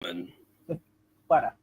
Para.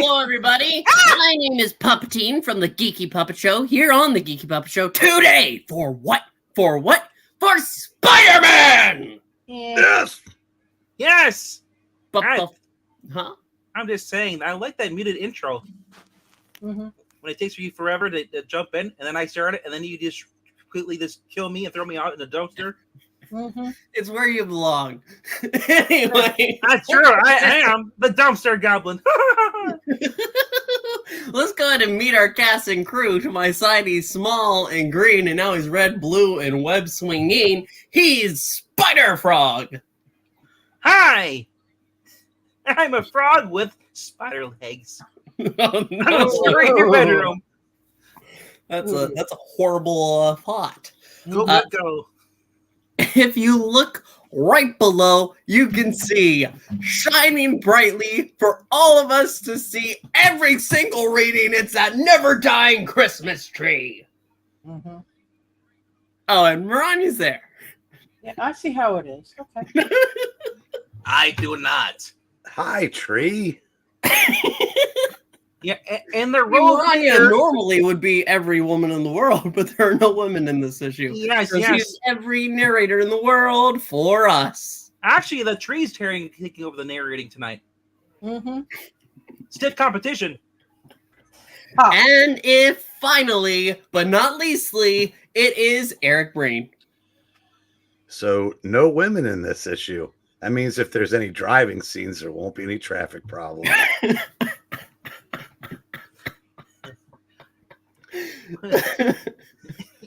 Hello, everybody. My name is Puppetine from the Geeky Puppet Show, here on the Geeky Puppet Show today. For what? For Spider-Man! Yes! Yes! Huh? I'm just saying, I like that muted intro. Mm-hmm. When it takes you forever to jump in, and then I start it, and then you just completely just kill me and throw me out in the dumpster. Mm-hmm. It's where you belong. Anyway. That's true. I am the dumpster goblin. Let's go ahead and meet our cast and crew. To my side, he's small and green, and now he's red, blue, and web swinging. He's Spider Frog. Hi! I'm a frog with spider legs. Oh, I'm gonna scream in your bedroom. That's a horrible thought. Go. If you look right below, you can see shining brightly for all of us to see every single reading. It's that never dying Christmas tree. Mm-hmm. Oh, and Marani's there. Yeah, I see how it is. Okay. I do not. Hi, tree. Yeah, and the Well, role Marania normally would be every woman in the world, but there are no women in this issue. Yes. She's every narrator in the world for us. Actually, the tree's taking over the narrating tonight. Mm-hmm. Stiff competition. Ah. And if finally, but not leastly, it is Eric Breen. So, no women in this issue. That means if there's any driving scenes, there won't be any traffic problems.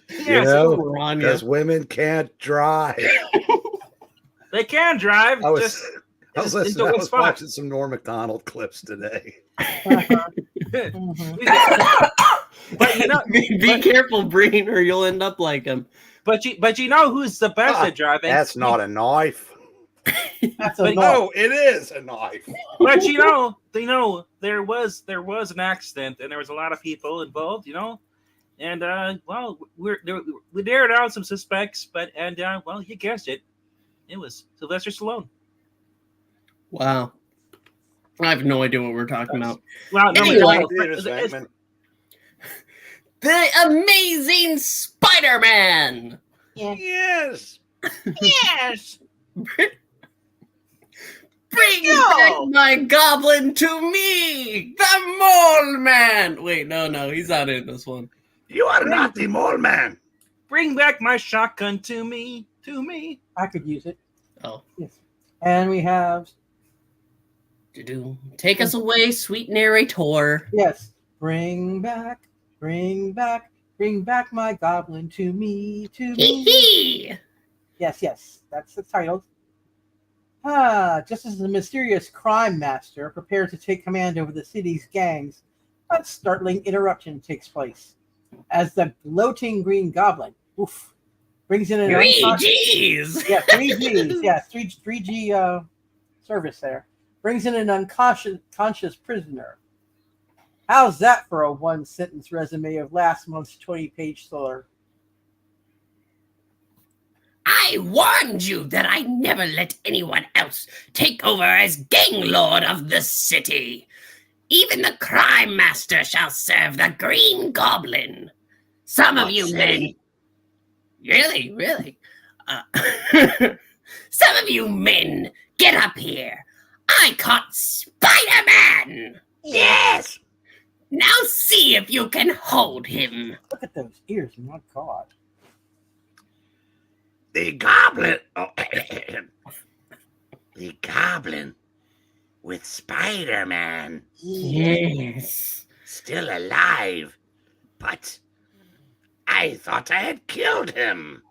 Because women can't drive. They can drive. I was watching some Norm Macdonald clips today. Mm-hmm. But be careful, Breen, or you'll end up like him. But you know who's the best at driving? That's not a knife. That's a no, it is a knife. But there was an accident and there was a lot of people involved, and we narrowed down some suspects, you guessed it was Sylvester Stallone. Wow, I have no idea what we're talking about. Well, anyway, the Amazing Spider-Man. Yeah. Yes. Yes. Bring back my goblin to me, the Mole Man. Wait, no, he's not in this one. You are not the Mole Man. Bring back my shotgun to me. I could use it. Oh. Yes. And we have... Take us away, sweet narrator. Yes. Bring back my goblin to me. Yes. That's the title. Just as the mysterious crime master prepares to take command over the city's gangs, a startling interruption takes place. As the gloating Green Goblin, brings in an 3Gs. Yeah, 3Gs. Yeah, 3G service there. Brings in an unconscious prisoner. How's that for a one-sentence resume of last month's 20-page thriller? I warned you that I never let anyone else take over as gang lord of the city. Even the crime master shall serve the Green Goblin. Some of you men... Really? Some of you men, get up here. I caught Spider-Man. Yes. Now see if you can hold him. Look at those ears, my God. The Goblin. The Goblin with Spider-Man. Yes. Still alive. But I thought I had killed him.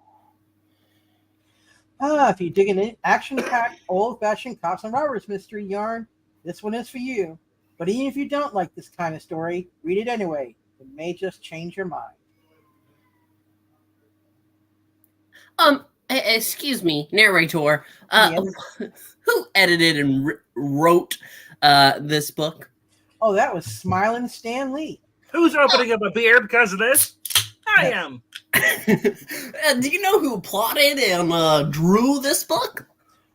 If you dig an action-packed, old-fashioned cops and robbers mystery yarn, this one is for you. But even if you don't like this kind of story, read it anyway. It may just change your mind. Excuse me, narrator. Yes. Who edited and wrote this book? Oh, that was Smiling Stan Lee. Who's opening up a beer because of this? I am. Do you know who plotted and drew this book?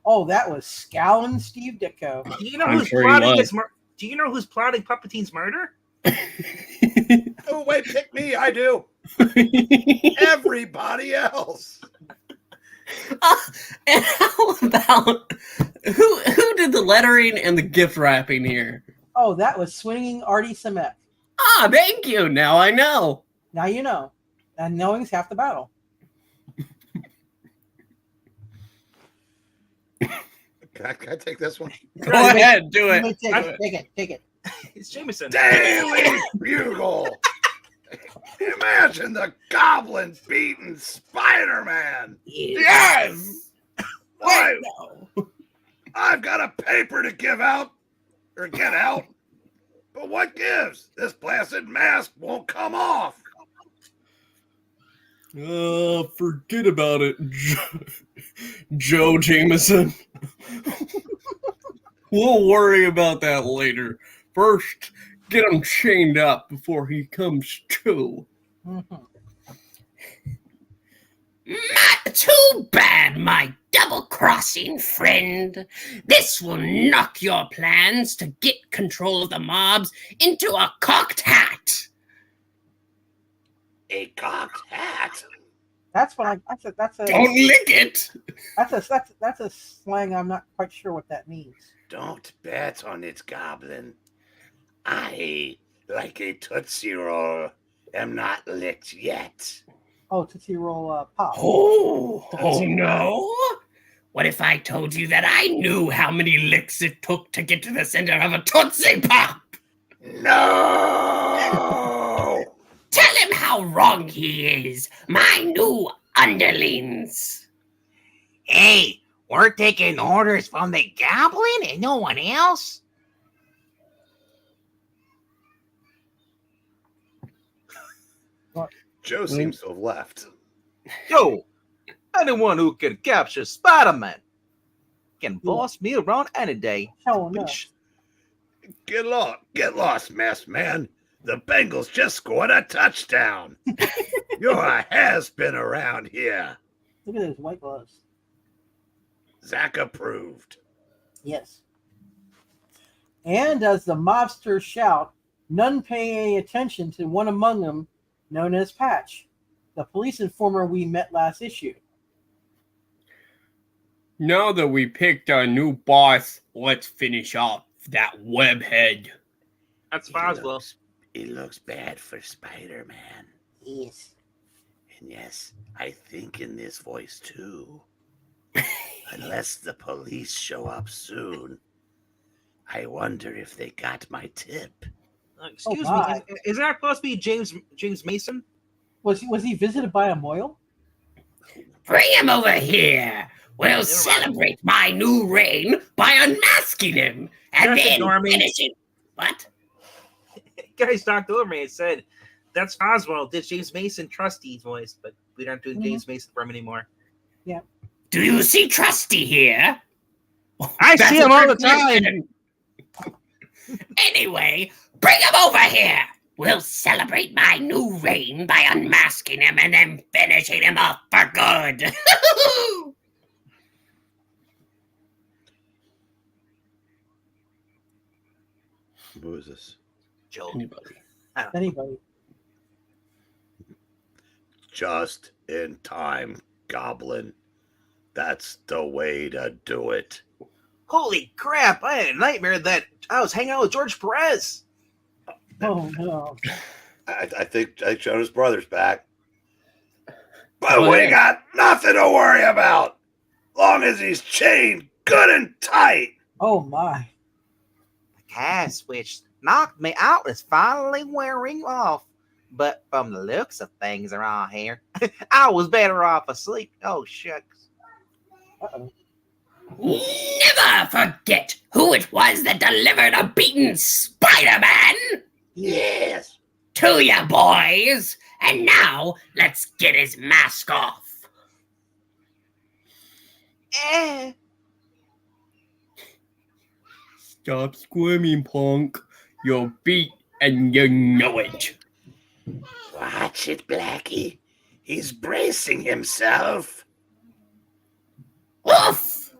Oh, that was Scowlin' Steve Ditko. Do you know I'm who's sure he plotting was. Do you know who's plotting Palpatine's murder? Oh, wait, pick me. I do. Everybody else. And how about who did the lettering and the gift wrapping here? Oh, that was Swinging Artie Samet. Ah, thank you. Now I know. Now you know. And knowing's half the battle. Can I take this one? Go ahead, do You it. may take it. It's Jameson. Daily Bugle. Imagine the goblin beating Spider-Man. Yes. Why? No. I've got a paper to give out or get out. But what gives? This blasted mask won't come off. Forget about it, Joe Jameson. We'll worry about that later. First, get him chained up before he comes to. Mm-hmm. Not too bad, my double-crossing friend. This will knock your plans to get control of the mobs into a cocked hat. A cocked hat? That's what that's a Don't lick it. that's a slang. I'm not quite sure what that means. Don't bet on it, Goblin. I, like a Tootsie Roll, am not licked yet. Oh, Tootsie Roll Pop. Oh no. What if I told you that I knew how many licks it took to get to the center of a Tootsie Pop? No! Tell him how wrong he is, my new underlings. Hey, we're taking orders from the goblin and no one else? Joe seems to have left. Yo, anyone who can capture Spider-Man can boss me around any day. Oh no. Get lost, masked man. The Bengals just scored a touchdown. You're a has-been around here. Look at those white gloves. Zach approved. Yes. And as the mobsters shout, none pay any attention to one among them, known as Patch, the police informer we met last issue. Now that we picked our new boss, let's finish off that webhead. That's Boswell. It looks bad for Spider-Man. Yes. And yes, I think in this voice too. Unless the police show up soon. I wonder if they got my tip. Excuse my. me. Is that supposed to be James Mason? Was he visited by a Moyle? Bring him over here. We'll mind. celebrate my new reign by unmasking him and Just then ignore me. finish it. What? Guys talked over me and said, that's Oswald, did James Mason Trusty's voice, but we don't do James Mason for him anymore. Do you see Trusty here? I That's see him a all the good time. question. Anyway, bring him over here. We'll celebrate my new reign by unmasking him and then finishing him off for good. Who is this? Joe. Anybody? Just in time, Goblin. That's the way to do it. Holy crap, I had a nightmare that I was hanging out with George Perez. Oh no. I think Jonah's brother's back. But we got nothing to worry about. Long as he's chained good and tight. Oh my. The cat switch knocked me out is finally wearing off. But from the looks of things around here, I was better off asleep. Oh, shucks. Uh-oh. Never forget who it was that delivered a beaten Spider-Man Yes. to you, boys. And now, let's get his mask off. Stop squirming, punk. You're beat and you know it. Watch it, Blackie. He's bracing himself. Oof!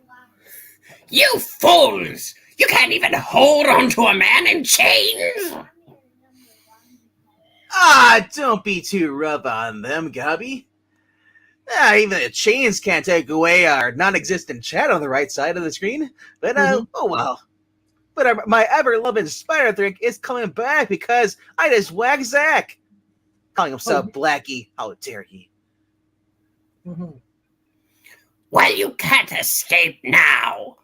You fools! You can't even hold on to a man in chains! Ah, don't be too rough on them, Gubby. Even the chains can't take away our non-existent chat on the right side of the screen. But, oh well. But my ever-loving spider drink is coming back because I just whacked Zach. Calling himself Blackie. How dare he? Mhm. Well, you can't escape now.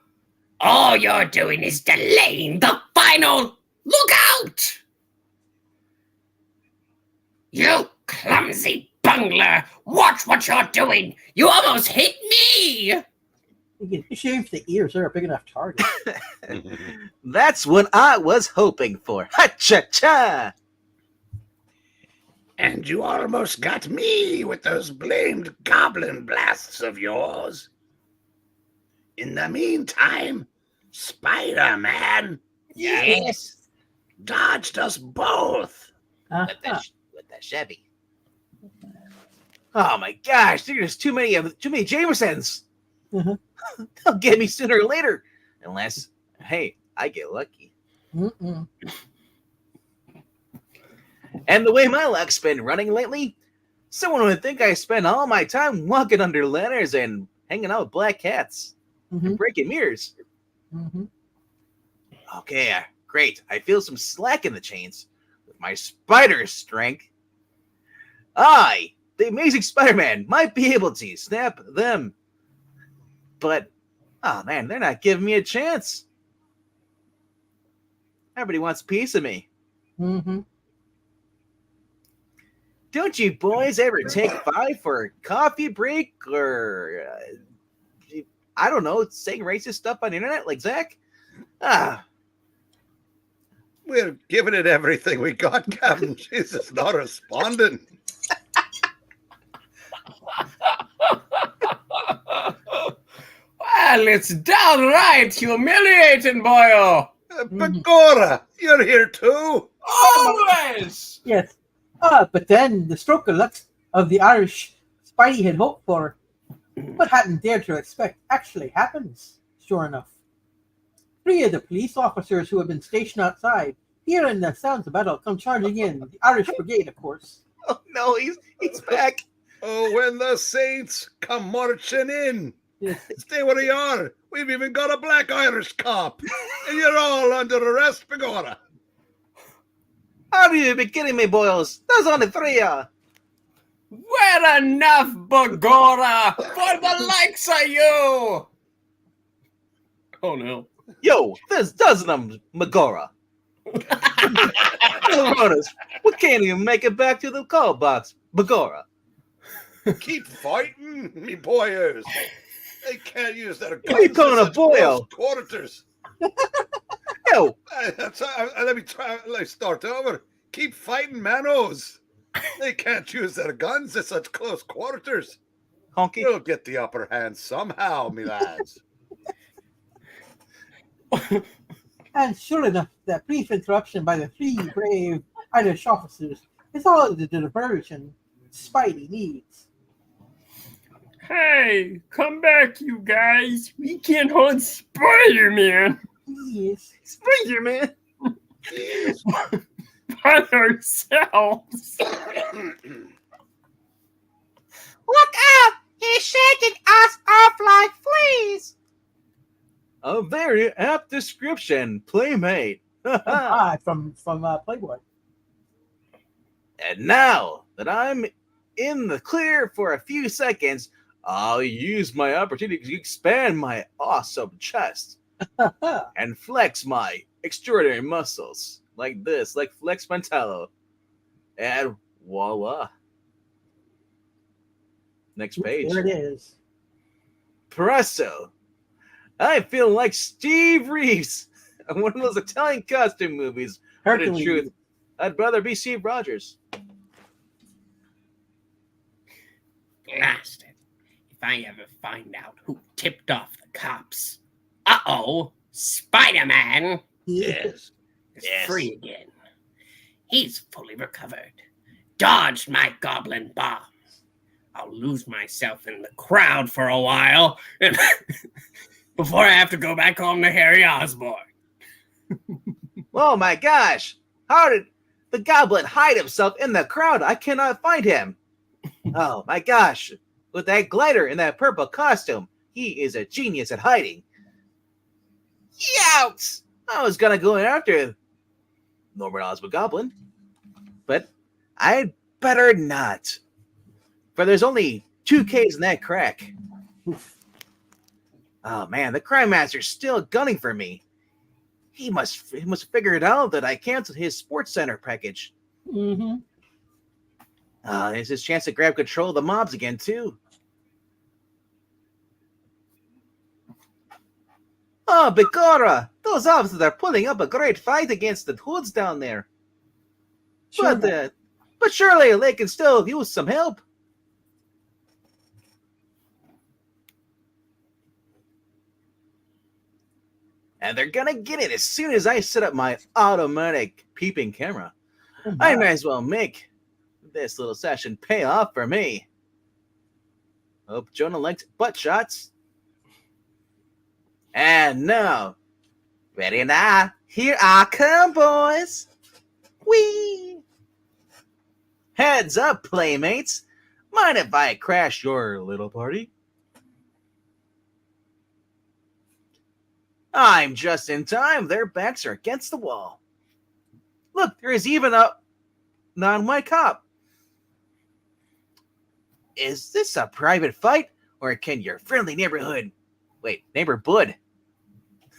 All you're doing is delaying the final look out! You clumsy bungler! Watch what you're doing! You almost hit me! You can shave the ears. They're a big enough target. That's what I was hoping for. Ha-cha-cha! And you almost got me with those blamed goblin blasts of yours. In the meantime, Spider-Man Yes! dodged us both. With the Chevy. Oh my gosh, there's too many Jamesons. Mhm. They'll get me sooner or later. Unless, hey, I get lucky. Mm-mm. And the way my luck's been running lately, someone would think I spend all my time walking under ladders and hanging out with black cats and breaking mirrors. Mm-hmm. Okay, great. I feel some slack in the chains with my spider strength. I, the amazing Spider-Man, might be able to snap them. But, oh man, they're not giving me a chance. Everybody wants a piece of me. Mm-hmm. Don't you boys ever take 5 for a coffee break or, I don't know, saying racist stuff on the internet like Zach? We're giving it everything we got, Captain. Jesus, not responding. Well, it's downright humiliating, boyo. Begorra, you're here too. Always. Yes. But then the stroke of luck of the Irish Spidey had hoped for, but hadn't dared to expect, actually happens. Sure enough. 3 of the police officers who had been stationed outside, hearing the sounds of battle, come charging in. The Irish Brigade, of course. Oh no, he's back. Oh, when the Saints come marching in. Yes. Stay where you are. We've even got a black Irish cop. And you're all under arrest, Begorra. Are you be kidding me, boys? There's only 3 Well enough, Bagora, for the likes of you. Oh no. Yo, there's dozen of them, Megora. We can't even make it back to the call box, Begora. Keep fighting, me boyers. They can't use their guns. What are you calling a boyo? Quarters. Yo, Let me start over. Keep fighting, manos. They can't use their guns at such close quarters. honky. We'll get the upper hand somehow, me lads. And sure enough, that brief interruption by the 3 brave Irish officers is all the diversion Spidey needs. Hey, come back, you guys. We can't hunt Spider-Man Yes. Spider-Man. by ourselves. Look out! He's shaking us off like fleas! A very apt description, Playmate. From Playboy. And now that I'm in the clear for a few seconds, I'll use my opportunity to expand my awesome chest and flex my extraordinary muscles like this, like Flex Mentallo. And voila. Next page. There it is. Presso. I feel like Steve Reeves in one of those Italian costume movies. But in Hercules. truth, I'd rather be Steve Rogers. Blasted. If I ever find out who tipped off the cops. Uh-oh. Spider-Man Yes. is Yes. free again. He's fully recovered. Dodged my goblin bombs. I'll lose myself in the crowd for a while and before I have to go back home to Harry Osborn. Oh my gosh! How did the goblin hide himself in the crowd? I cannot find him. Oh my gosh! With that glider and that purple costume, he is a genius at hiding. Youts! I was gonna go after Norman Osborn Goblin, but I'd better not. For there's only 2 Ks in that crack. Oh man, the Crime Master's still gunning for me. He must figure it out that I canceled his Sports Center package. Mm-hmm. It's his chance to grab control of the mobs again, too. Oh, Bigora! Those officers are putting up a great fight against the hoods down there. Sure. But surely they can still use some help. And they're gonna get it as soon as I set up my automatic peeping camera. I might as well make this little session pay off for me. Hope Jonah liked butt shots. And now, ready now? Here I come, boys. Whee! Heads up, playmates. Mind if I crash your little party? I'm just in time. Their backs are against the wall. Look, there is even a non-white cop. Is this a private fight, or can your friendly neighbor Bud?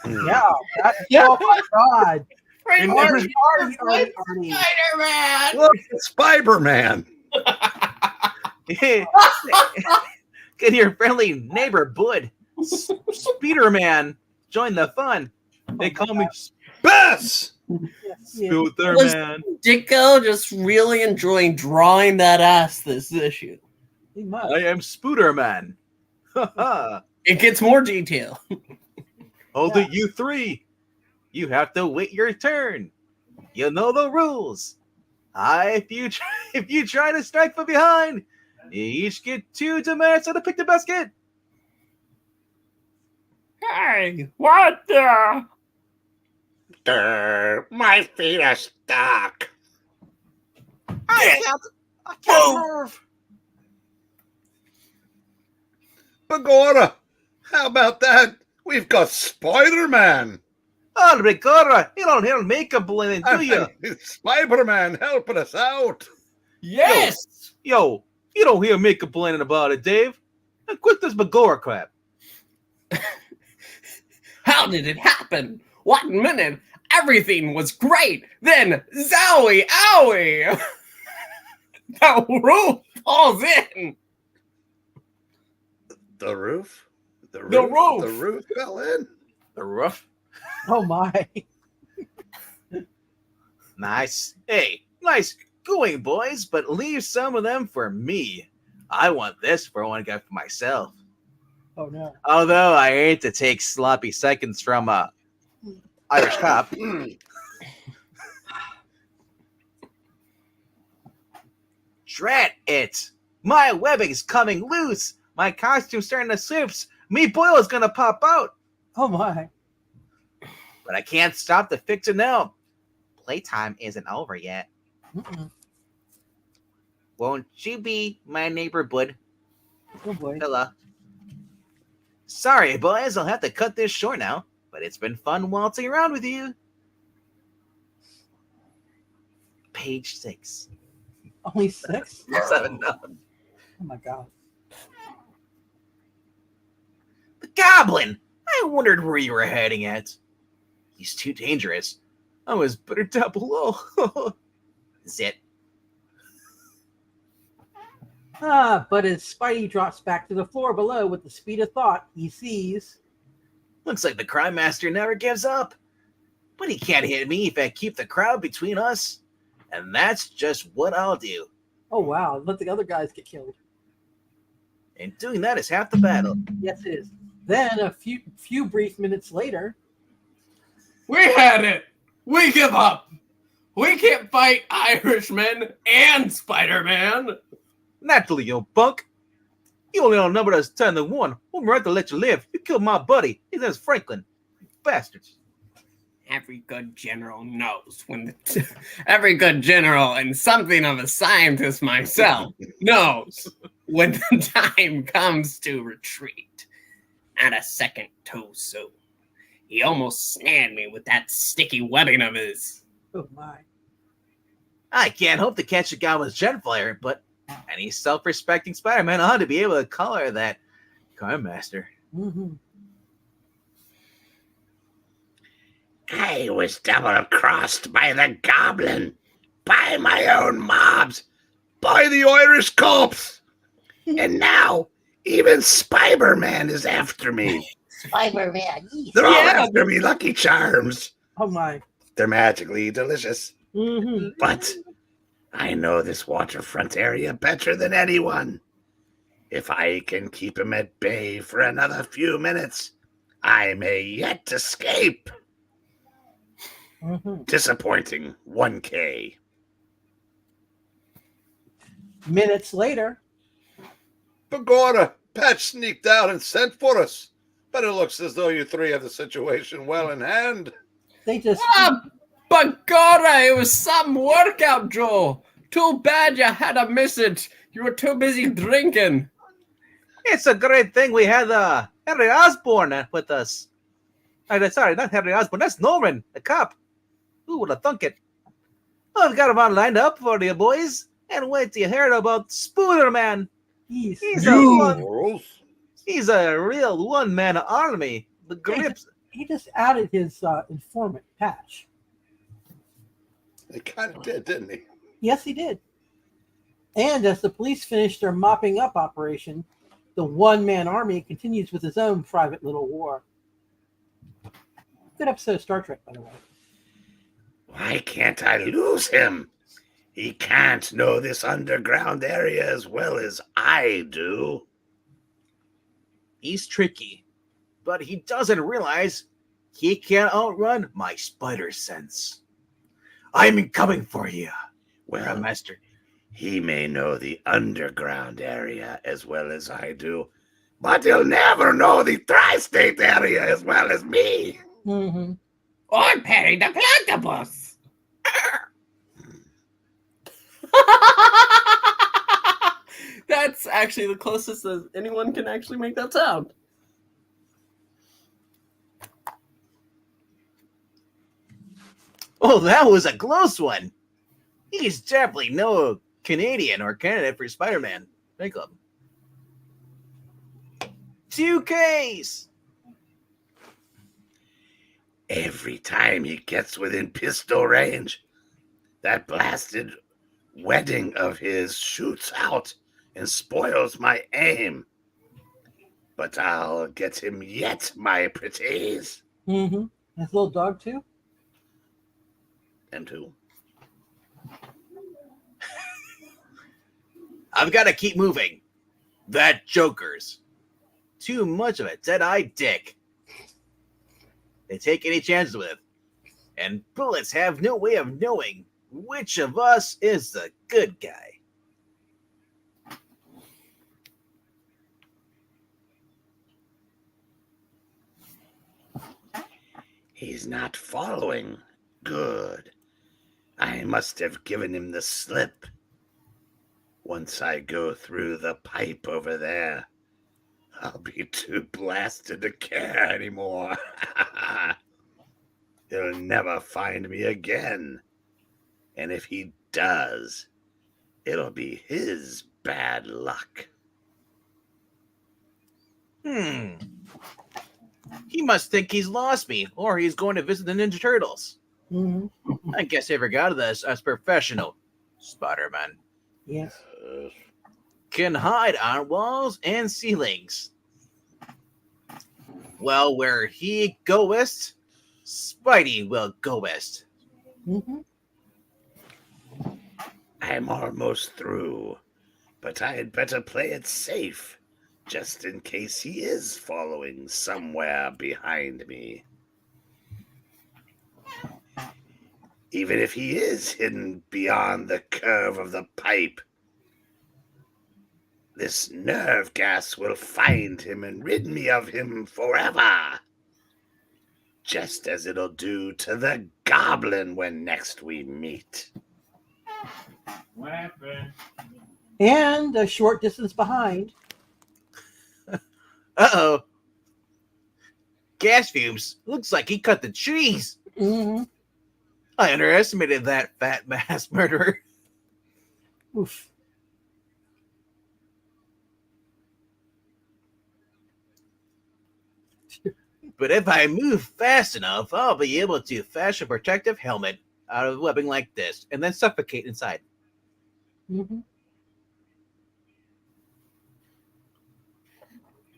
Yeah. Oh my God. Right, Arnie, Arnie, Arnie, Arnie. Spider-Man! Look, it's Spider-Man. Can your friendly neighbor Bud, Speederman, join the fun? They call me Bess! Spooderman. Ditko just really enjoying drawing that ass this issue. He must. I am Spooderman. It gets more detail. Hold it, you 3. You have to wait your turn. You know the rules. If you try to strike from behind, you each get 2 demerits on to pick the basket. Hey, what the? My feet are stuck. I can't move. Bigora, how about that? We've got Spider-Man. Oh, Rigora, you don't hear makeup blending, do you? Spider-Man helping us out. Yes! Yo, you don't hear me complaining about it, Dave. And quit this Bagora crap. How did it happen? 1 minute, everything was great. Then, zowie, owie! The roof falls in. The roof? The roof? roof. The roof fell in? The roof. Oh my. Nice. Hey, nice going, boys, but leave some of them for me. I want this for one guy for myself. Oh no. Although I hate to take sloppy seconds from a Irish cop. Drat it! My webbing's coming loose. My costume's starting to slip. Me boil is gonna pop out. Oh my. But I can't stop the fixing now. Playtime isn't over yet. Mm-mm. Won't you be my neighbor, Bud? Oh boy. Hello. Sorry, boys, I'll have to cut this short now, but it's been fun waltzing around with you. Page 6. Only 6? 7 down. Oh my God. The Goblin! I wondered where you were heading at. He's too dangerous. I was better down below. Zit. But as Spidey drops back to the floor below with the speed of thought, he sees. Looks like the Crime Master never gives up. But he can't hit me if I keep the crowd between us. And that's just what I'll do. Oh wow! Let the other guys get killed. And doing that is half the battle. Yes, it is. Then a few brief minutes later. We had it. We give up. We can't fight Irishmen and Spider-Man. Naturally, you punk. You only outnumbered us 10-1. I'm right to let you live. You killed my buddy. His name's Franklin. You bastards. Every good general knows when every good general and something of a scientist myself knows when the time comes to retreat. Not a second too soon. He almost snared me with that sticky webbing of his. Oh my! I can't hope to catch a guy with Jetfire, but any self-respecting Spider-Man ought to be able to color that Crime Master. Mm-hmm. I was double-crossed by the Goblin, by my own mobs, By the Irish cops! and now even Spider-Man is after me. Spider-Man. They're all Yeah. after me, Lucky Charms. Oh my! They're magically delicious. Mm-hmm. But I know this waterfront area better than anyone. If I can keep him at bay for another few minutes, I may yet escape. Mm-hmm. Disappointing 1K. Minutes later. Begorra, Patch sneaked out and sent for us. But it looks as though you three have the situation well in hand. They just. But God, it was some workout, Joe. Too bad you had to miss it. You were too busy drinking. It's a great thing we had Henry Osborn with us. Sorry, not Henry Osborn. That's Norman, the cop. Who would have thunk it? I've got him all lined up for you boys. And wait till you hear about Spooderman. He's a real one-man army. The grips. He just added his informant, Patch. He kind of did, didn't he? Yes, he did. And as the police finish their mopping up operation, the one-man army continues with his own private little war. Good episode of Star Trek, by the way. Why can't I lose him? He can't know this underground area as well as I do. He's tricky, but he doesn't realize he can't outrun my spider sense. I'm coming for you, Well, Master. he may know the underground area as well as I do, but he'll never know the tri-state area as well as me. Mm-hmm. Or Perry the Platypus. That's actually the closest that anyone can actually make that sound. Oh, that was a close one. He's definitely no Canadian or candidate for Spider-Man. Think of him. 2Ks. Every time he gets within pistol range, that blasted wedding of his shoots out and spoils my aim. But I'll get him yet, my pretties. Mm-hmm. His little dog, too? Them too. I've got to keep moving. That Joker's too much of a dead-eyed dick. They take any chances with it. And bullets have no way of knowing which of us is the good guy. He's not following. Good. I must have given him the slip. Once I go through the pipe over there, I'll be too blasted to care anymore. He'll never find me again. And if he does, it'll be his bad luck. He must think he's lost me, or he's going to visit the Ninja Turtles. Mm-hmm. I guess I forgot of this as professional Spider-Man. Yes. can hide on walls and ceilings. Well, where he goeth, Spidey will goest. Mm-hmm. I'm almost through, but I had better play it safe, just in case he is following somewhere behind me. Even if he is hidden beyond the curve of the pipe, this nerve gas will find him and rid me of him forever. Just as it'll do to the goblin when next we meet. What happened? And a short distance behind. Uh-oh. Gas fumes. Looks like he cut the trees. Mm-hmm. I underestimated that fat mass murderer. Oof. But if I move fast enough, I'll be able to fashion a protective helmet out of webbing like this and then suffocate inside. Mm-hmm.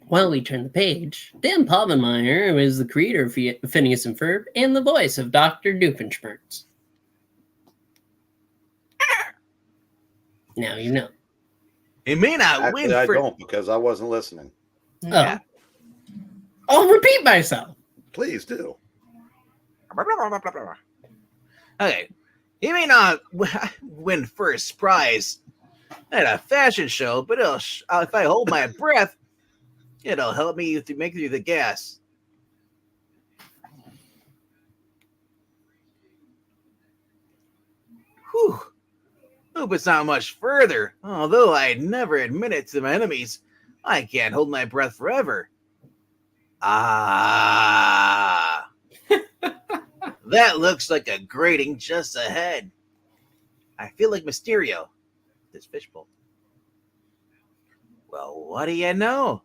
While we turn the page, Dan Povenmire, who is the creator of Phineas and Ferb and the voice of Dr. Doofenshmirtz. Now you know. It may not Actually, win I for... don't because I wasn't listening. Yeah. I'll repeat myself. Please do. Okay. He may not win first prize at a fashion show, but if I hold my breath, it'll help me to make it through the gas. Whew. Hope it's not much further. Although I'd never admit it to my enemies, I can't hold my breath forever. Ah. That looks like a grating just ahead. I feel like Mysterio. This fishbowl. Well, what do you know?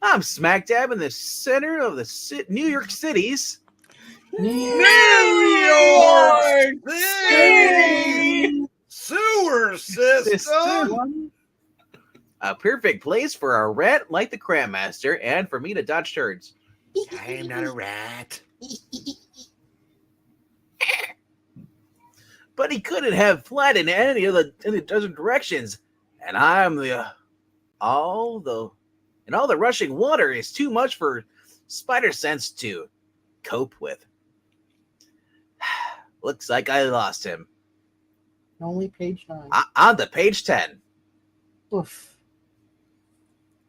I'm smack dab in the center of the New York City's New York City sewer system. a perfect place for a rat like the Cram Master and for me to dodge turds. I'm not a rat. But he couldn't have fled in any dozen directions, and all the rushing water is too much for Spider Sense to cope with. Looks like I lost him. Only page 9. On to page 10. Oof.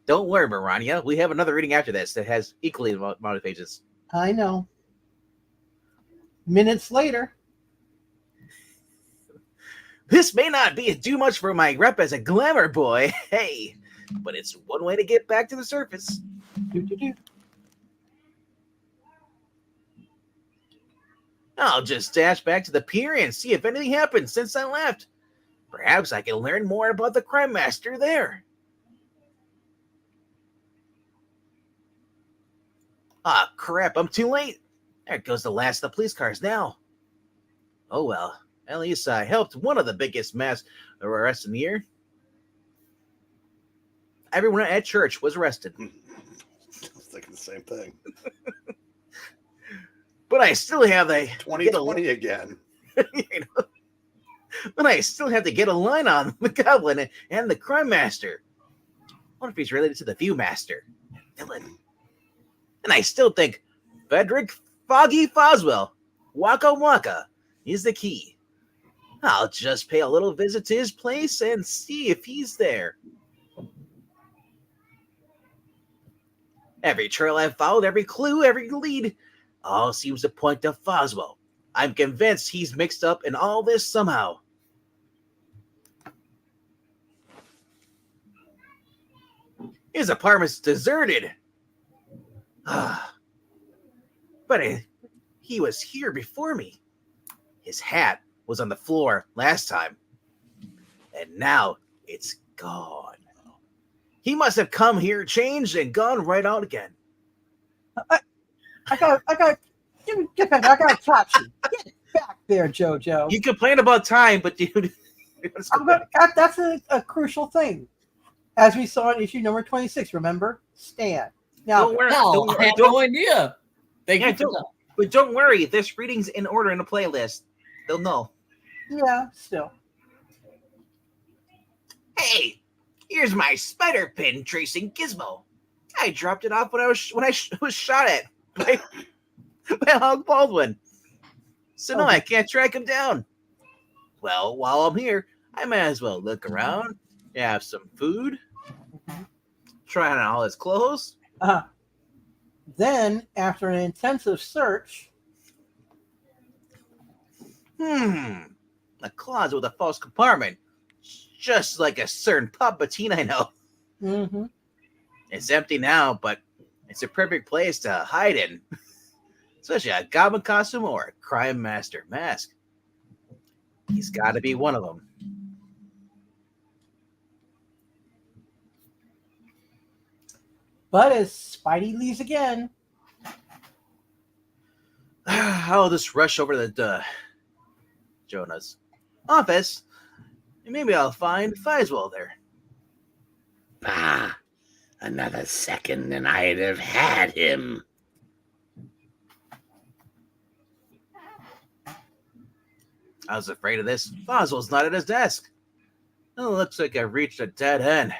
Don't worry, Marania. We have another reading after this that has equally amount of pages. I know. Minutes later. This may not be too much for my rep as a glamour boy, hey, but it's one way to get back to the surface. Do. I'll just dash back to the pier and see if anything happened since I left. Perhaps I can learn more about the Crime Master there. Ah, crap, I'm too late. There goes the last of the police cars now. Oh well, at least I helped one of the biggest mass arrests in the year. Everyone at church was arrested. I was thinking the same thing. But I still have the 2020 again. you know, but I still have to get a line on the Goblin and the Crime Master. I wonder if he's related to the Viewmaster. Villain. And I still think Frederick Foggy Foswell, Waka Waka, is the key. I'll just pay a little visit to his place and see if he's there. Every trail I've followed, every clue, every lead, all seems to point to Foswell. I'm convinced he's mixed up in all this somehow. His apartment's deserted. But he was here before me. His hat was on the floor last time. And now it's gone. He must have come here, changed, and gone right out again. I got, get back. I got to catch you. Get back there, JoJo. You complain about time, but dude, That's a crucial thing. As we saw in issue number 26, remember? Stan. Now, Don't worry. No, Don't I worry. had no idea. Thank Yeah, you for don't- that. But don't worry. This reading's in order in the playlist. They'll know. yeah, still. Hey, here's my spider pin tracing gizmo. I dropped it off when I was shot at by Hog Baldwin. So no, Okay. I can't track him down. Well, while I'm here, I might as well look around, have some food, try on all his clothes. Then, after an intensive search, A closet with a false compartment, just like a certain Palpatine I know. mm-hmm, It's empty now, but it's a perfect place to hide in. Especially a goblin costume or a crime master mask. He's got to be one of them. but as Spidey leaves again, I'll just rush over to the Jonah's office, and maybe I'll find Feiswell there. Bah, another second and I'd have had him. I was afraid of this. Foswell's not at his desk. It looks like I've reached a dead end.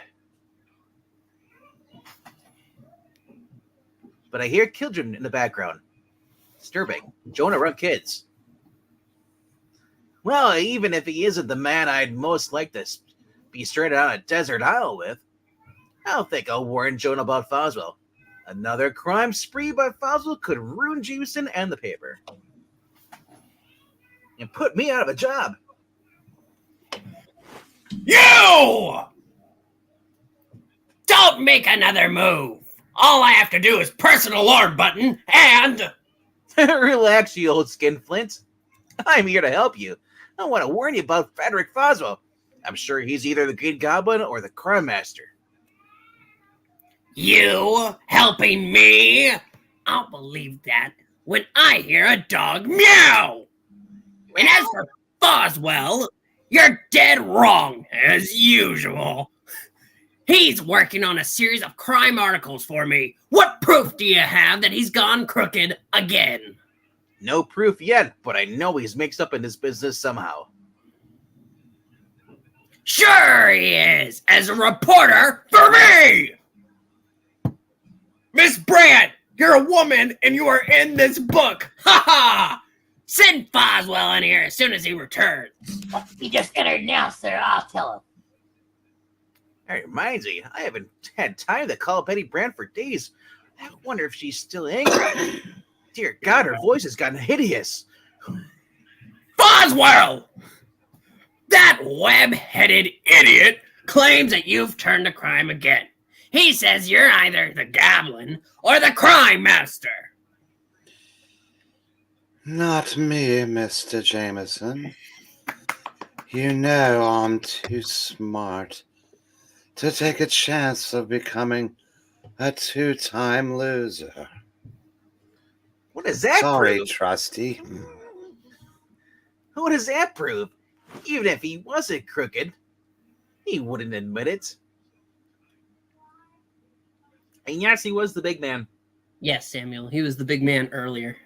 But I hear children in the background. Disturbing. Jonah run kids. Well, even if he isn't the man I'd most like to be stranded on a desert isle with, I don't think I'll warn Jonah about Foswell. Another crime spree by Foswell could ruin Jameson and the paper. And put me out of a job. You! Don't make another move. All I have to do is press an alarm button and... Relax, you old skinflint. I'm here to help you. I want to warn you about Frederick Foswell. I'm sure he's either the Green Goblin or the Crime Master. You helping me? I'll believe that when I hear a dog meow. And as for Boswell, you're dead wrong, as usual. He's working on a series of crime articles for me. What proof do you have that he's gone crooked again? No proof yet, but I know he's mixed up in this business somehow. Sure he is, as a reporter for me! Miss Brant, you're a woman and you are in this book. Ha ha! Send Boswell in here as soon as he returns. He just entered now, sir. I'll tell him. That reminds me, I haven't had time to call Betty Brant for days. I wonder if she's still angry. Dear God, her voice has gotten hideous. Boswell! That web-headed idiot claims that you've turned to crime again. He says you're either the Goblin or the Crime Master. Not me, Mr. Jameson. You know I'm too smart to take a chance of becoming a two-time loser. What does that Sorry, prove? Trusty. What does that prove? Even if he wasn't crooked, he wouldn't admit it. And yes, he was the big man. Yes, Samuel. He was the big man earlier.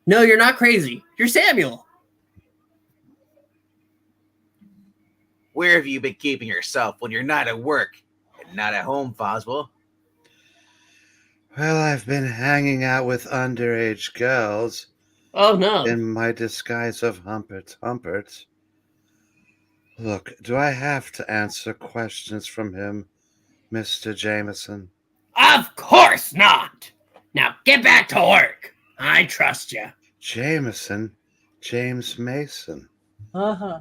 No, you're not crazy. You're Samuel. Where have you been keeping yourself when you're not at work and not at home, Foswell? Well, I've been hanging out with underage girls Oh, no. in my disguise of Humpert. Look, do I have to answer questions from him, Mr. Jameson? Of course not. Now get back to work. I trust you. Jameson? James Mason. uh-huh.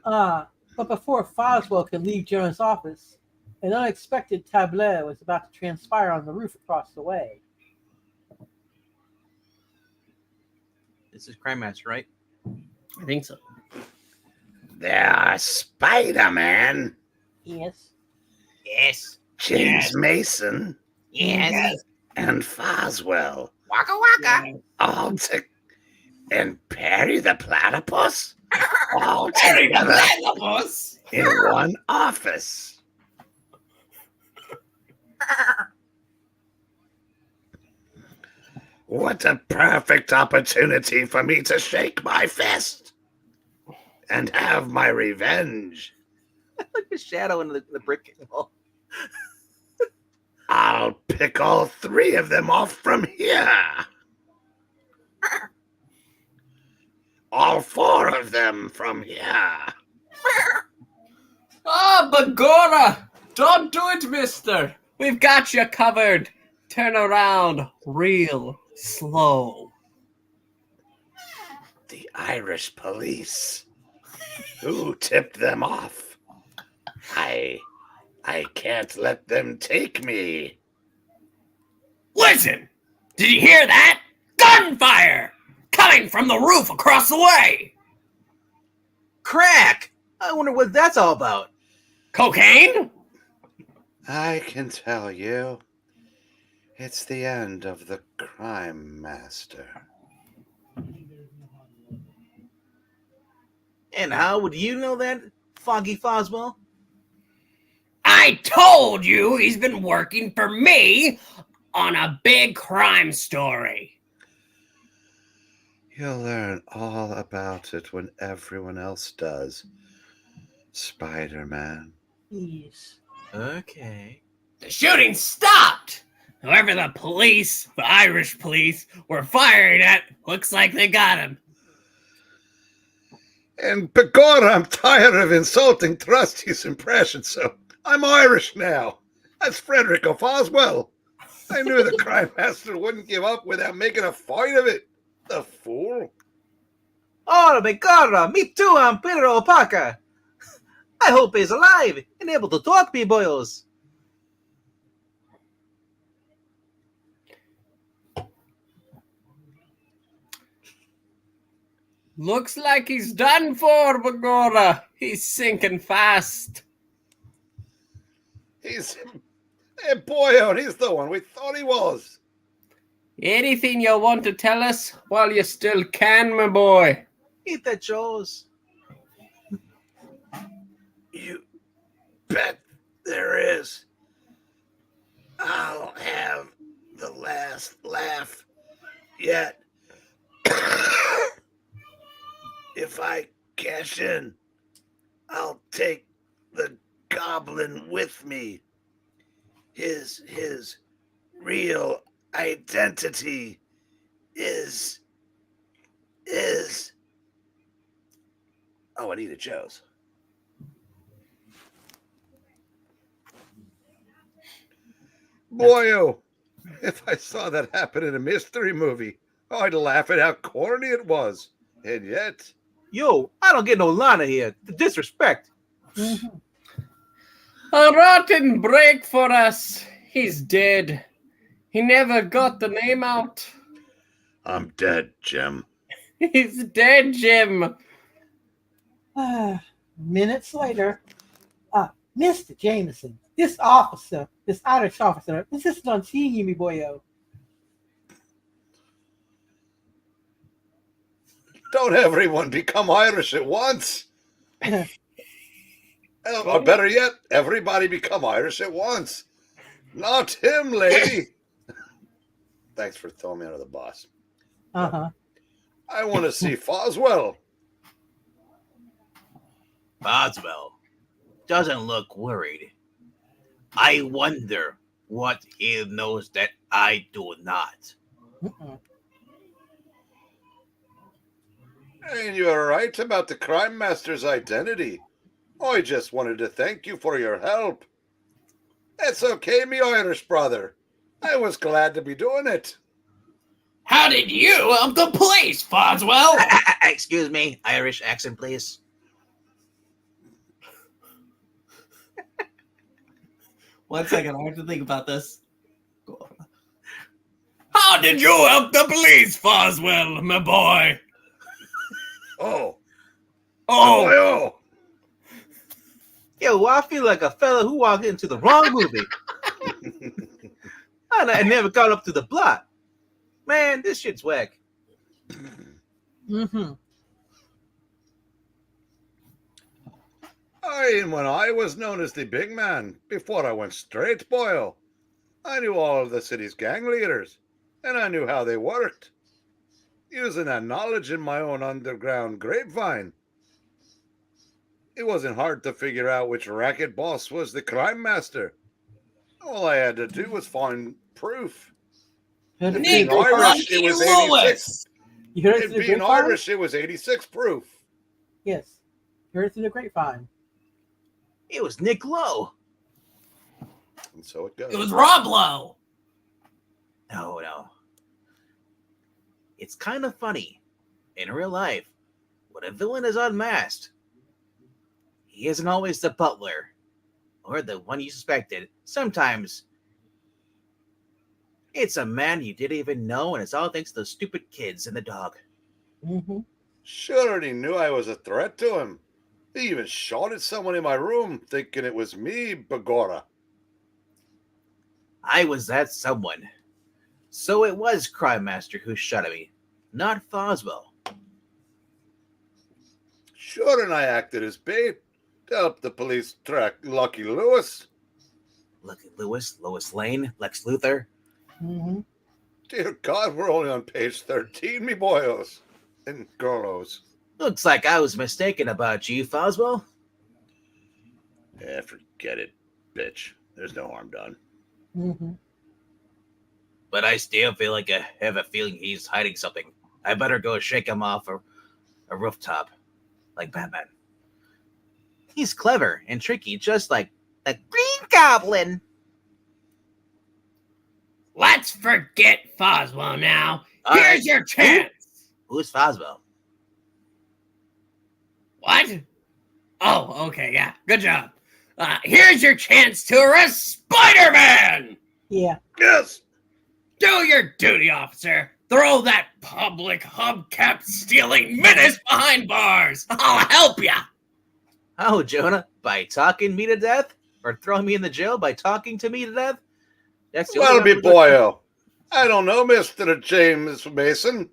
But But before Foswell could leave Jonah's office, an unexpected tableau was about to transpire on the roof across the way. This is Crime Master, right? I think so. There are Spider-Man, Yes. Yes. James Mason, Yes. and Foswell. Waka waka. All to... And Perry the Platypus? all together Platypus! in one office. What a perfect opportunity for me to shake my fist and have my revenge. Like a shadow in the brick wall. I'll pick all three of them off from here. All four of them from here. Ah, Bagora! Don't do it, mister! We've got you covered. Turn around real slow. The Irish police. Who tipped them off? I can't let them take me. Listen! Did you hear that? Gunfire! Coming from the roof across the way! Crack! I wonder what that's all about. Cocaine? I can tell you. It's the end of the crime master. And how would you know that, Foggy Foswell? I told you he's been working for me on a big crime story. You'll learn all about it when everyone else does, Spider-Man. Yes. Okay. The shooting stopped. Whoever the Irish police, were firing at, looks like they got him. And begorra, I'm tired of insulting Trusty's impression, so I'm Irish now. That's Frederick of Oswell. I knew the crime master wouldn't give up without making a fight of it. The fool. Oh, begorra, me too, I'm Pedro Opaca. I hope he's alive and able to talk, me boyos. Looks like he's done for, Bagora. He's sinking fast. He's... Hey, boy, he's the one we thought he was. Anything you want to tell us while you still can, my boy? Eat that Joe's. You bet there is. I'll have the last laugh yet. If I cash in, I'll take the goblin with me. His real identity is oh, I need a Joe's. Boyo, if I saw that happen in a mystery movie, I'd laugh at how corny it was. And yet... Yo, I don't get no Lana here. The disrespect. Mhm. A rotten break for us. He's dead. He never got the name out. I'm dead, Jim. He's dead, Jim. Minutes later, Mr. Jameson, this Irish officer, insisted on seeing you, me boyo. Don't everyone become Irish at once. Or better yet, everybody become Irish at once. Not him, lady. Thanks for throwing me under the bus. Uh-huh. I want to see Foswell. Boswell doesn't look worried. I wonder what he knows that I do not. Mm-mm. And you're right about the crime master's identity. I just wanted to thank you for your help. It's okay, me Irish brother. I was glad to be doing it. How did you help the police, Foswell? Excuse me, Irish accent, please. One second, I have to think about this. How did you help the police, Foswell, my boy? Oh. Oh, Oh. Yo, I feel like a fella who walked into the wrong movie. I never got up to the plot. Man, this shit's whack. Mm-hmm. When I was known as the big man, before I went straight boil, I knew all of the city's gang leaders, and I knew how they worked. Using that knowledge in my own underground grapevine, it wasn't hard to figure out which racket boss was the crime master. All I had to do was find proof. Heard it Being through the grapevine? Irish, it was 86. You heard it And through the being grapevine? Irish, it was 86 proof. Yes. You heard it through the grapevine. It was Nick Lowe. And so it goes. It was Rob Lowe. No. It's kind of funny. In real life, when a villain is unmasked, he isn't always the butler or the one you suspected. Sometimes it's a man you didn't even know, and it's all thanks to those stupid kids and the dog. Mm-hmm. Sure, he knew I was a threat to him. He even shot at someone in my room, thinking it was me, Begorra. I was that someone. So it was Crime Master who shot at me, not Foswell. Sure, and I acted as bait to help the police track Lucky Lewis. Lucky Lewis, Lois Lane, Lex Luthor. Mm-hmm. Dear God, we're only on page 13, me boyos and girlos. Looks like I was mistaken about you, Foswell. Yeah, forget it, bitch. There's no harm done. Mm-hmm. But I still feel like I have a feeling he's hiding something. I better go shake him off a rooftop, like Batman. He's clever and tricky, just like the Green Goblin. Let's forget Foswell now. Here's your chance. Who's Foswell? What? Oh, okay, yeah. Good job. Here's your chance to arrest Spider-Man! Yeah. Yes! Do your duty, officer. Throw that public hubcap-stealing menace behind bars. I'll help ya. Oh, Jonah, by talking me to death? Or throwing me in the jail by talking to me to death? That's the Well, only me boyo. I don't know, Mr. James Mason.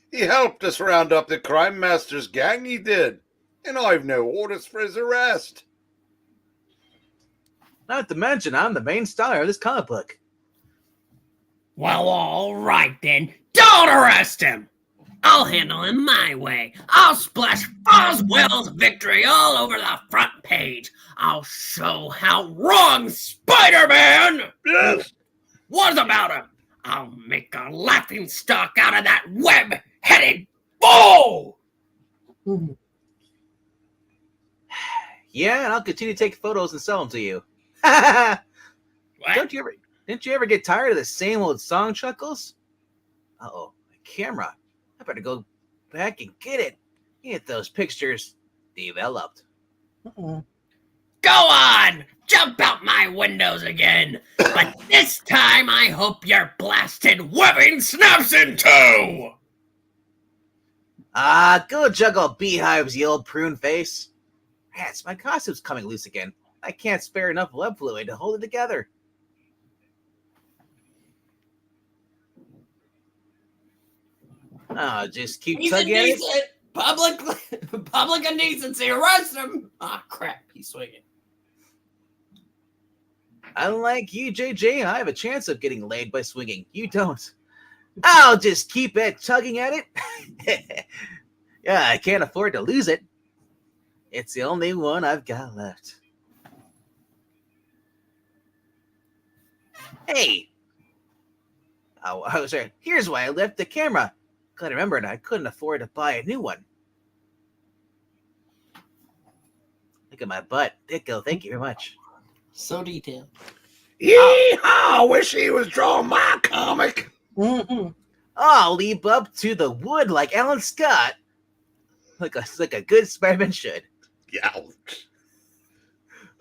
He helped us round up the crime master's gang, he did. And I've no orders for his arrest. Not to mention, I'm the main star of this comic book. Well, all right then. Don't arrest him. I'll handle him my way. I'll splash Foswell's victory all over the front page. I'll show how wrong Spider-Man Yes! was about him. I'll make a laughing stock out of that web-headed fool. Mm-hmm. Yeah, and I'll continue to take photos and sell them to you. What? Didn't you ever get tired of the same old song chuckles? Uh-oh, my camera. I better go back and get it. Get those pictures developed. Mm-mm. Go on! Jump out my windows again! But this time I hope your blasted webbing snaps in two! Go juggle beehives, you old prune face. Yes, my costume's coming loose again. I can't spare enough web fluid to hold it together. Just keep He's tugging at it. indecent. Public indecency. Arrest him. Ah, crap. He's swinging. Unlike you, JJ, I have a chance of getting laid by swinging. You don't. I'll just keep tugging at it. Yeah, I can't afford to lose it. It's the only one I've got left. Hey! Oh, I was sorry. Here's why I left the camera. Glad I remembered I couldn't afford to buy a new one. Look at my butt. Ditko, thank you very much. So detailed. Yeehaw! Wish he was drawing my comic. Mm-hmm. I'll leap up to the wood like Alan Scott. Like a good Spider-Man should. Yeah.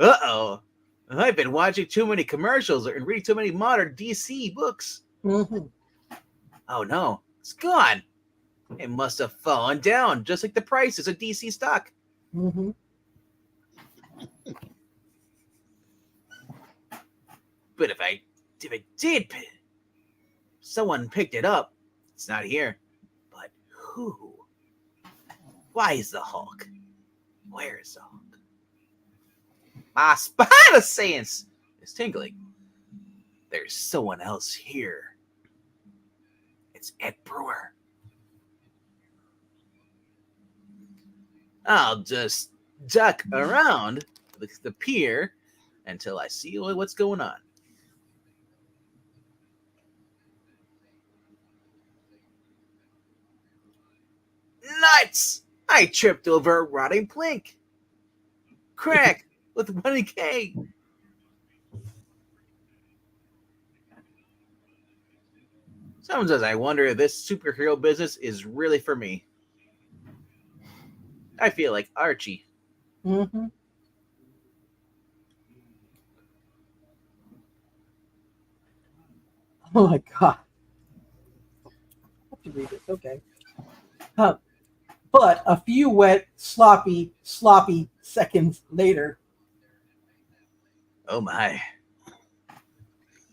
Uh-oh. I've been watching too many commercials and reading too many modern DC books. Mm-hmm. Oh no, it's gone. It must have fallen down, just like the prices of DC stock. Mm-hmm. But if it did, someone picked it up. It's not here. But who? Why is the Hulk? Where is the Hulk? My spider sense is tingling. There's someone else here. It's Ed Brewer. I'll just duck around the pier until I see what's going on. Nuts! I tripped over a rotting plank. Crack with 1K. Sometimes I wonder if this superhero business is really for me. I feel like Archie. Mm-hmm. Oh my god. I have to read this. Okay. But a few wet, sloppy seconds later. Oh my.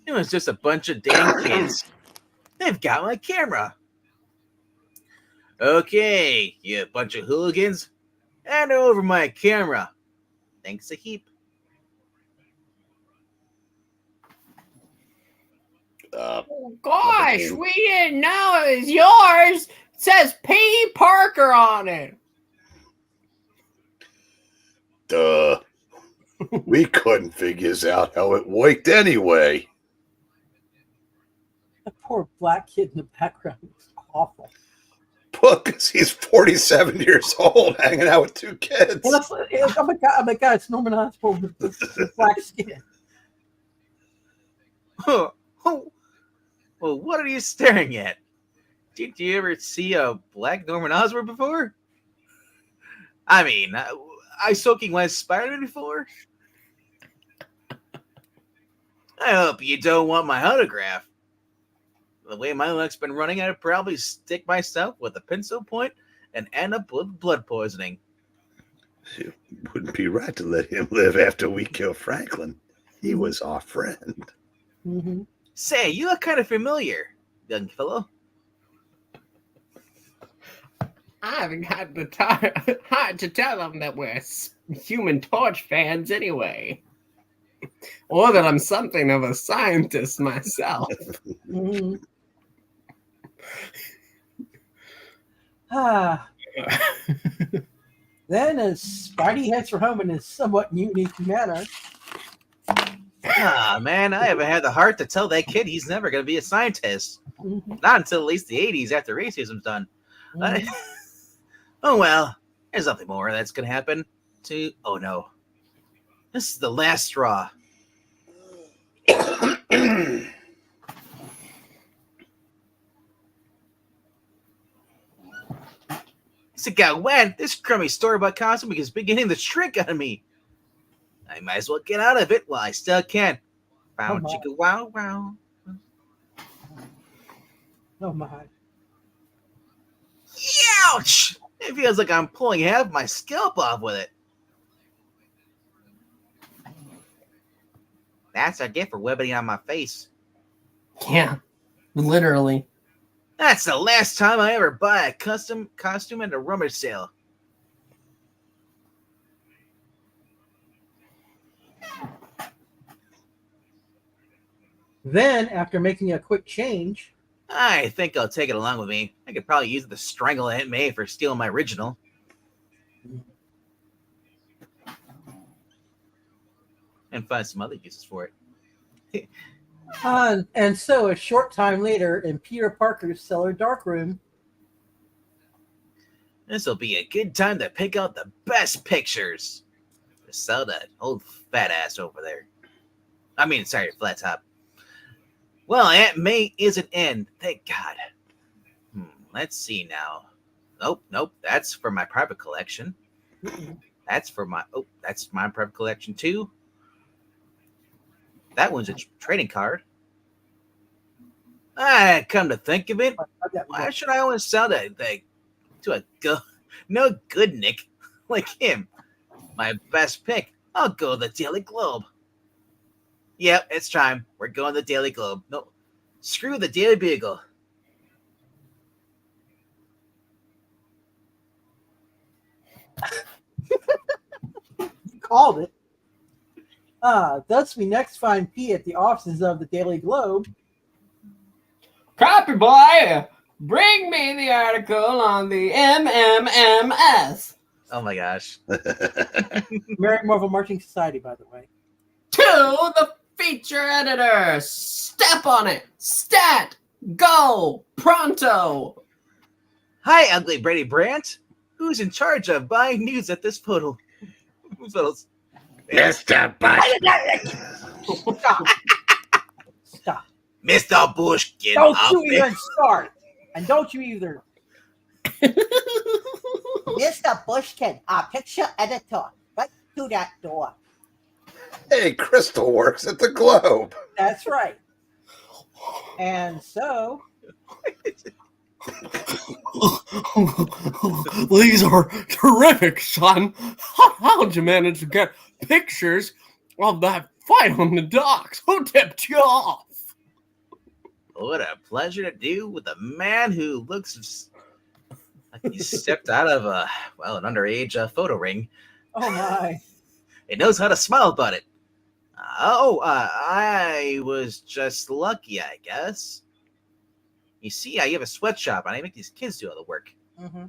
It was just a bunch of dang kids. They've got my camera. Okay, you bunch of hooligans. Hand over my camera. Thanks a heap. Oh, gosh, we didn't know it was yours. It says P. Parker on it. Duh. We couldn't figure out how it worked anyway. That poor black kid in the background is awful. Well, because he's 47 years old hanging out with two kids. Well, oh my god, it's Norman Osborn with black skin. Oh, well, what are you staring at? Did you ever see a black Norman Osborn before? I mean, I soaking wet Spider before? I hope you don't want my autograph. The way my luck's been running, I'd probably stick myself with a pencil point and end up with blood poisoning. It wouldn't be right to let him live after we kill Franklin. He was our friend. Mm-hmm. Say, you look kind of familiar, young fellow. I haven't had the time to tell them that we're Human Torch fans anyway. Or that I'm something of a scientist myself. Mm-hmm. Then, as Spidey heads for home in his somewhat unique manner. Ah, man, I haven't had the heart to tell that kid he's never going to be a scientist. Mm-hmm. Not until at least the 80s after racism's done. Mm-hmm. Oh, well, there's nothing more that's going to happen to... Oh, no. This is the last straw. It got wet. This crummy store-bought costume is beginning to shrink on me. I might as well get out of it while I still can. Bow, chicka, wow, wow. Oh my. Ouch! It feels like I'm pulling half my scalp off with it. That's a gift for webbing on my face. Yeah, literally. That's the last time I ever buy a custom costume at a rummage sale. Then, after making a quick change, I think I'll take it along with me. I could probably use it to strangle Aunt May for stealing my original. And find some other uses for it. and so a short time later, in Peter Parker's cellar darkroom. This will be a good time to pick out the best pictures. To sell that old fat ass over there. I mean, sorry, flat top. Well, Aunt May isn't in. Thank God. Let's see now. Nope. That's for my private collection. That's my private collection too. That one's a trading card. Come to think of it, why should I always sell that thing to a no good Nick like him? My best pick. I'll go to the Daily Globe. Yep, it's time. We're going to the Daily Globe. No, screw the Daily Beagle. You called it. Thus, we next find P at the offices of the Daily Globe. Copy, boy. Bring me the article on the MMMS. Oh my gosh. American Marvel Marching Society, by the way. To the feature editor. Step on it. Stat. Go. Pronto. Hi, Ugly Brady Brandt. Who's in charge of buying news at this photo? Photos. Mr. Bush. Stop. Stop. Mr. Bushkin. Don't you even start. And don't you either. Mr. Bushkin, our picture editor. Right to that door. Hey, Crystal works at the Globe. That's right. And so, These are terrific, son. How'd you manage to get pictures of that fight on the docks? Who tipped you off? What a pleasure to do with a man who looks like he stepped out of an underage photo ring. oh my. He knows how to smile about it. I was just lucky, I guess. You see, I have a sweatshop and I make these kids do all the work. Mm-hmm.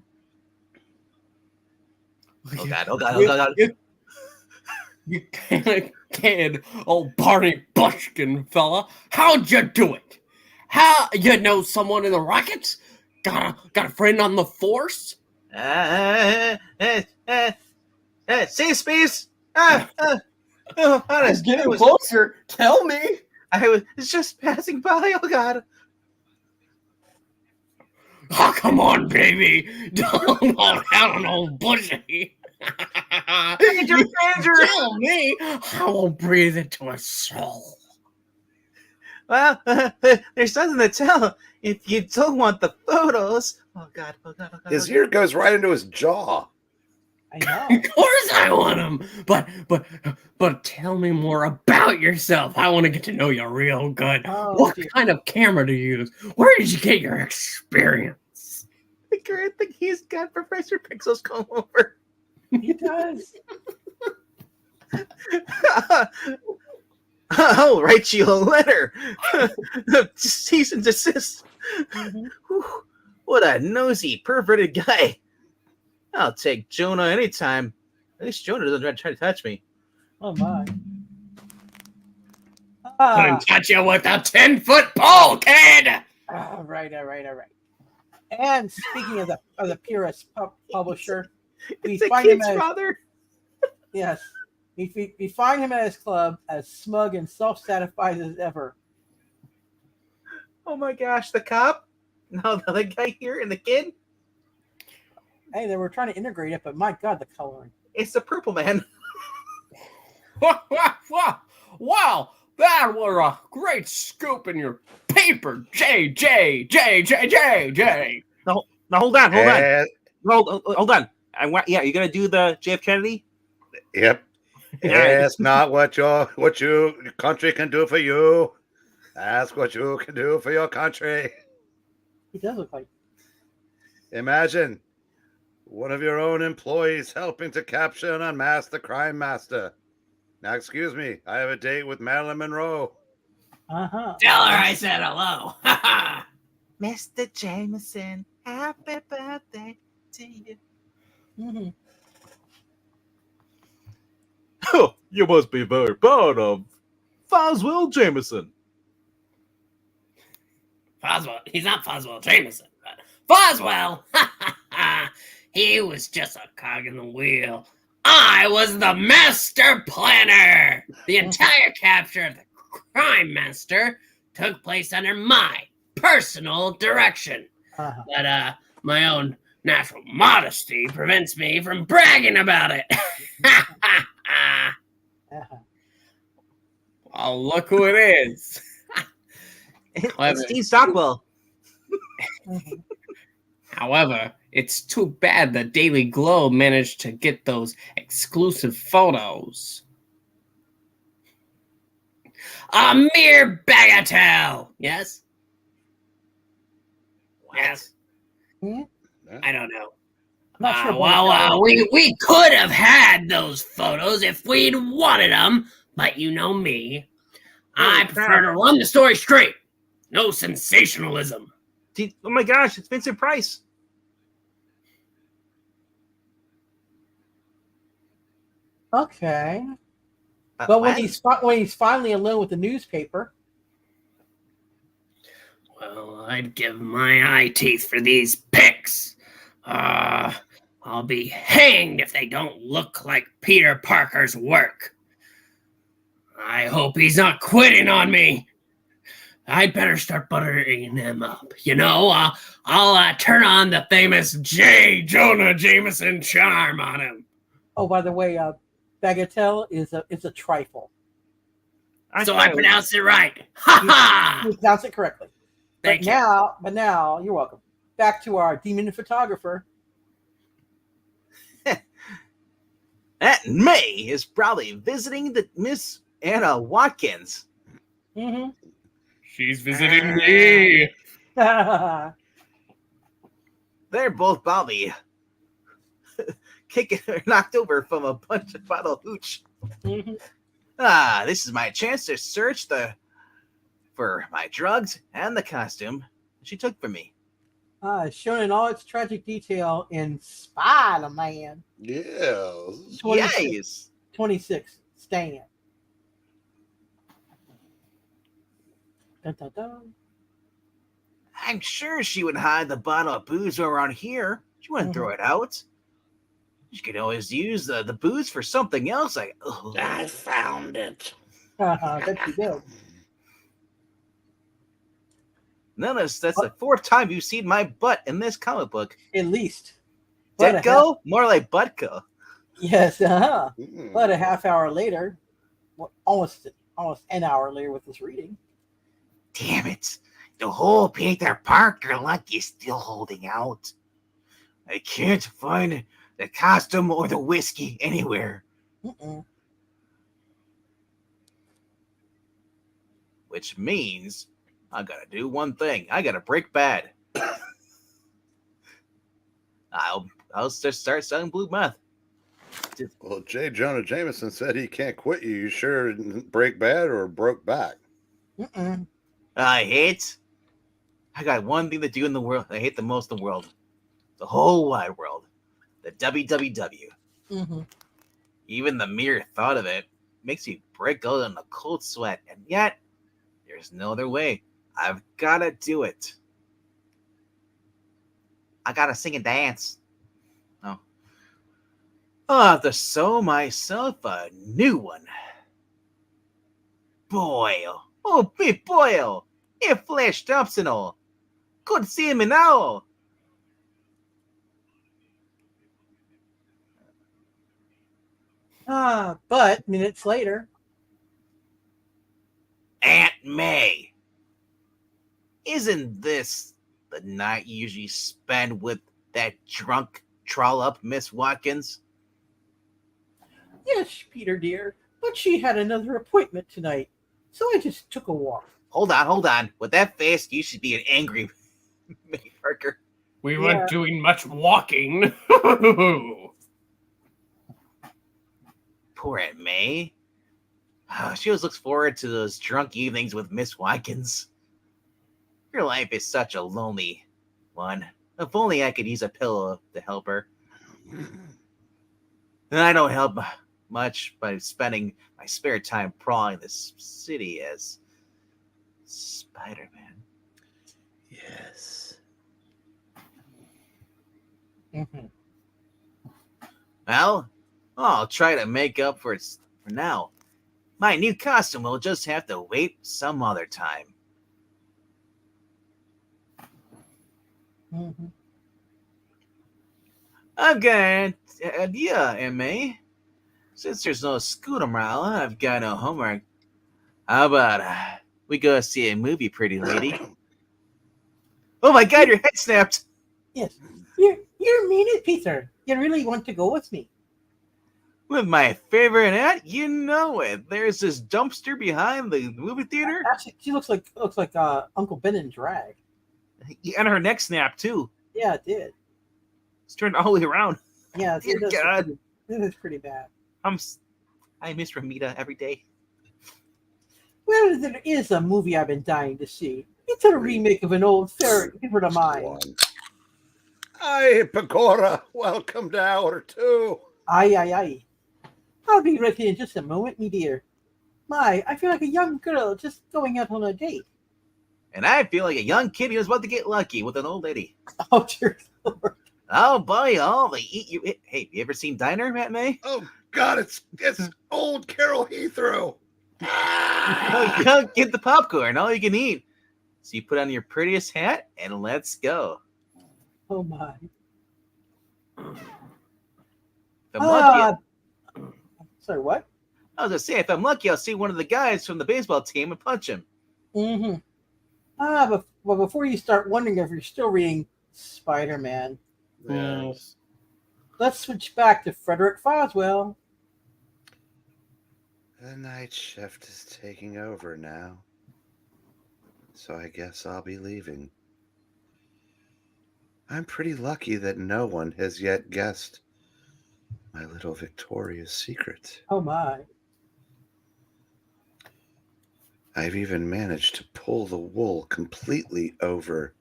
Oh God. You can't, old Barney Bushkin fella. How'd you do it? How, you know someone in the Rockets? Got a friend on the force? Safe space. Honest, Getting closer. Tell me. I was just passing by. Oh God. Oh, come on, baby. Don't go down old Bushy. Danger. Tell me. I won't breathe into a soul. Well, there's nothing to tell if you don't want the photos. Oh God. His ear goes right into his jaw. I know. Of course I want them. But tell me more about yourself. I want to get to know you real good. Oh, What dear. kind of camera to use? Where did you get your experience? The great thing he's got Professor Pixels come over. He does. I'll write you a letter. Cease and desist. Mhm. Whew, what a nosy, perverted guy. I'll take Jonah anytime. At least Jonah doesn't try to touch me. Oh my. Couldn't touch you with a 10-foot pole, kid. All right. And speaking of the purist publisher, we It's a find him kid's as father. yes, we find him at his club as smug and self-satisfied as ever. Oh my gosh, the cop. No, the other guy here and the kid. Hey, they were trying to integrate it, but my God, the coloring. It's the purple man. Wow, that was a great scoop in your paper, J. No, hold on. And- Hold on. You're gonna do the JF Kennedy? Yep. Ask not what your country can do for you. Ask what you can do for your country. He does look like. Imagine one of your own employees helping to capture and unmask the crime master. Now, excuse me, I have a date with Marilyn Monroe. Uh-huh. Tell her I said hello. Mr. Jameson, happy birthday to you. Mm-hmm. Oh, you must be very proud of Foswell Jameson. Foswell, he's not Foswell Jameson, but Foswell, he was just a cog in the wheel. I was the master planner. The entire capture of the crime master took place under my personal direction. Uh-huh. But my own natural modesty prevents me from bragging about it. Uh-huh. Oh, look who it is. It's Steve Stockwell. Mhm. However, it's too bad the Daily Globe managed to get those exclusive photos. A mere bagatelle. Yes? Yes? Yeah. I don't know. I'm not sure. We could have had those photos if we'd wanted them, But you know me. Holy I prefer crap. to run the story straight. No sensationalism. Oh my gosh, it's Vincent Price. Okay. But when he's finally alone with the newspaper, Well, I'd give my eye teeth for these pics. I'll be hanged if they don't look like Peter Parker's work. I hope he's not quitting on me. I'd better start buttering him up. You know, I'll turn on the famous J. Jonah Jameson charm on him. oh, by the way, bagatelle is a trifle. So I pronounced it right. Ha ha! You pronounced it correctly. Thank you. But now, you're welcome. Back to our demon photographer. Aunt May is probably visiting the Miss Anna Watkins. Mm-hmm. She's visiting me. They're both probably kicking or knocked over from a bunch of bottle hooch. Mm-hmm. This is my chance to search for my drugs and the costume she took from me. Shown in all its tragic detail in Spider-Man. Yeah. 26. 26. Stan. Dun, dun, dun. I'm sure she would hide the bottle of booze around here. She wouldn't throw it out. She could always use the booze for something else. I found it. That you do. Notice that's the fourth time you've seen my butt in this comic book. At least. But Ditko? More like Butko. Yes, Mm. But a half hour later, almost an hour later with this reading. Damn it. The whole Peter Parker luck is still holding out. I can't find the costume or the whiskey anywhere. Mm-mm. Which means I gotta do one thing. I gotta break bad. I'll just start selling blue meth. Well, J. Jonah Jameson said he can't quit you. You sure didn't break bad or broke back? Mm-mm. I got one thing to do in the world I hate the most in the world. The whole wide world. The WWW. Mm-hmm. Even the mere thought of it makes me break out in a cold sweat. And yet, there's no other way. I've got to do it. I got to sing and dance. No. I'll have to sew myself a new one. Boil. Oh, big boil. It flashed ups and all. Could see me now. But minutes later, Aunt May. Isn't this the night you usually spend with that drunk trollop, Miss Watkins? yes, Peter dear, but she had another appointment tonight, so I just took a walk. Hold on. With that face, you should be an angry May Parker. We Yeah. weren't doing much walking. Poor Aunt May. She always looks forward to those drunk evenings with Miss Watkins. Her life is such a lonely one. If only I could use a pillow to help her. And I don't help much by spending my spare time prowling this city as Spider-Man. Yes. Mm-hmm. Well, I'll try to make up for it for now. My new costume will just have to wait some other time. Mm-hmm. I've got an idea, M.A. Since there's no school tomorrow, I've got no homework. How about we go see a movie, pretty lady? Oh my god, your head snapped! Yes, you mean it, Peter. You really want to go with me? With my favorite aunt, you know it. There's this dumpster behind the movie theater. Actually, she looks like Uncle Ben in drag. And her neck snapped, too. Yeah, it did. It's turned all the way around. Yeah, Dear God. This is pretty bad. I miss Ramita every day. Well, there is a movie I've been dying to see. It's a remake of an old favorite of mine. One. Aye, Pecora, welcome to hour 2. Aye, aye, aye. I'll be ready in just a moment, me dear. My, I feel like a young girl just going out on a date. And I feel like a young kid who was about to get lucky with an old lady. Oh, dear Lord. Oh boy, oh, they eat you. Hey, you ever seen Diner, Matt May? Oh, God, it's old Carol Heathrow. Oh, you don't get the popcorn, all you can eat. So you put on your prettiest hat and let's go. Oh, my. If I'm lucky, Sorry, what? I was gonna say, if I'm lucky, I'll see one of the guys from the baseball team and punch him. Mm-hmm. But before you start wondering if you're still reading Spider-Man, Yes. let's switch back to Frederick Foswell. The night shift is taking over now. So I guess I'll be leaving. I'm pretty lucky that no one has yet guessed my little Victoria's secret. Oh, my. I've even managed to pull the wool completely over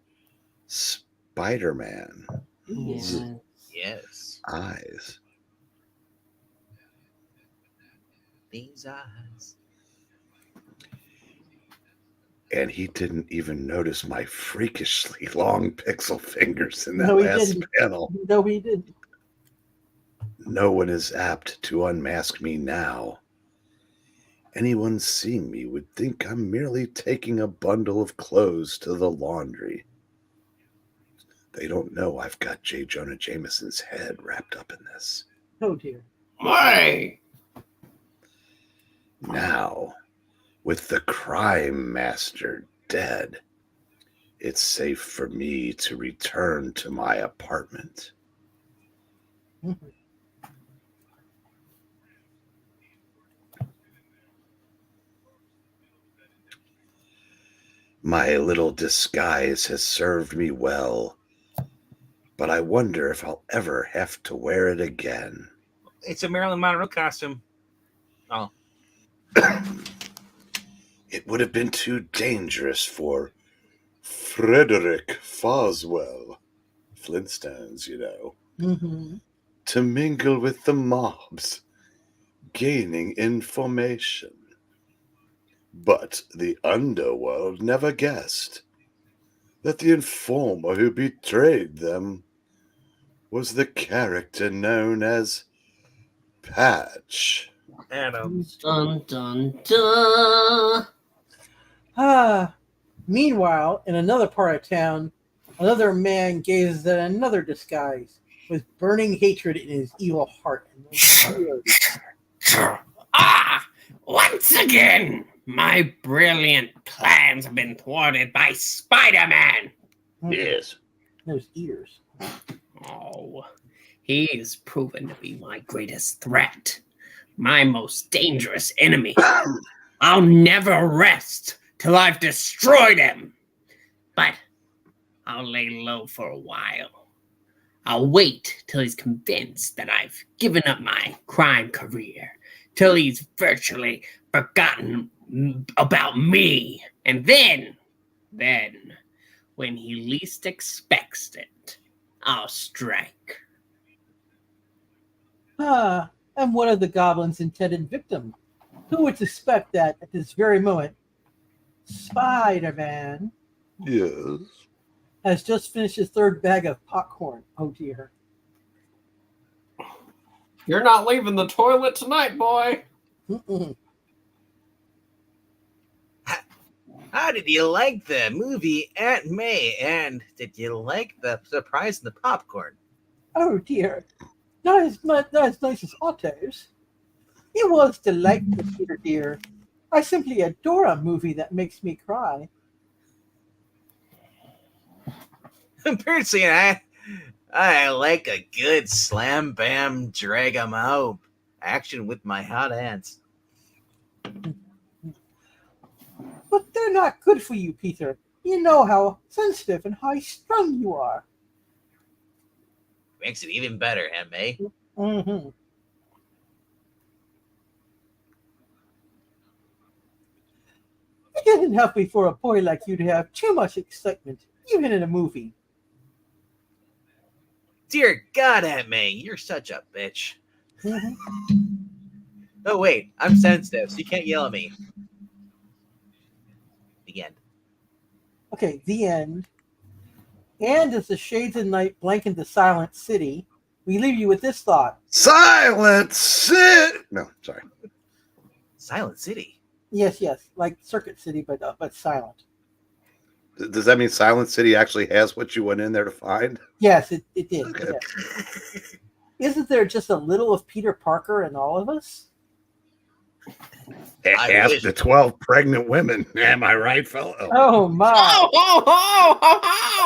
Spider-Man Yes. Yes, eyes. these eyes. And he didn't even notice my freakishly long pixel fingers in that No, he last didn't. panel. No, he didn't. No one is apt to unmask me now. Anyone seeing me would think I'm merely taking a bundle of clothes to the laundry. They don't know I've got J. Jonah Jameson's head wrapped up in this. Oh, dear. Hey! Now, with the crime master dead, it's safe for me to return to my apartment. Mhm. My little disguise has served me well, but I wonder if I'll ever have to wear it again. It's a Marilyn Monroe costume. Oh, It would have been too dangerous for Frederick Foswell, Flintstones, you know, Mm-hmm. to mingle with the mobs, gaining information. But the underworld never guessed that the informer who betrayed them was the character known as Patch. Adams. Dun dun dun. Meanwhile, in another part of town, another man gazes at another disguise with burning hatred in his evil heart. And those tears. Ah! Once again, my brilliant plans have been thwarted by Spider-Man. Yes. Those ears. Oh, he's proven to be my greatest threat, my most dangerous enemy. I'll never rest till I've destroyed him. But I'll lay low for a while. I'll wait till he's convinced that I've given up my crime career, till he's virtually forgotten about me. And then, when he least expects it, I'll strike. And one of the goblin's intended victim. Who would suspect that at this very moment, Spider-Man Yes. has just finished his third bag of popcorn. Oh, dear. You're not leaving the toilet tonight, boy. Mm-mm. How did you like the movie Aunt May? And did you like the surprise in the popcorn? Oh, dear. Not as nice as Otto's. It was delightful, Peter dear. I simply adore a movie that makes me cry. Personally, I like a good slam bam drag 'em out action with my hot aunts. But they're not good for you, Peter. You know how sensitive and high-strung you are. Makes it even better, Aunt May. Mm-hmm. It isn't healthy for a boy like you to have too much excitement, even in a movie. Dear God, Aunt May, you're such a bitch. Mhm. Oh, wait, I'm sensitive, so you can't yell at me. The end. Okay, the end. And as the shades of night blanket the silent city, we leave you with this thought. Silent sit. No, sorry. Silent City. Yes, like Circuit City, but silent. Does that mean Silent City actually has what you went in there to find? Yes, it did. Okay. Yes. Isn't there just a little of Peter Parker in all of us? I Ask wish. the 12 pregnant women. Am I right, fellow? Oh my!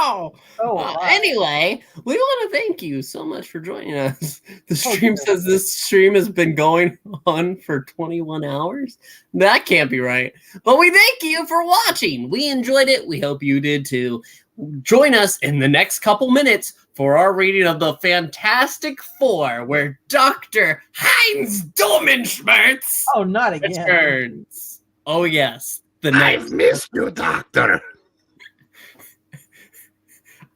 Oh, my. Anyway, we want to thank you so much for joining us. The Oh, stream yeah. says this stream has been going on for 21 hours. That can't be right. But we thank you for watching. We enjoyed it. We hope you did too. Join us in the next couple minutes for our reading of the Fantastic Four, where Dr. Heinz Domenschmerz Oh, not again. returns. Oh, yes. The I've next. missed you, Doctor.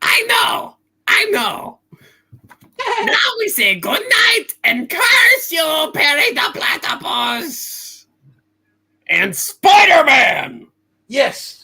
I know. Now we say good night and curse you, Perry the Platypus. And Spider-Man! Yes.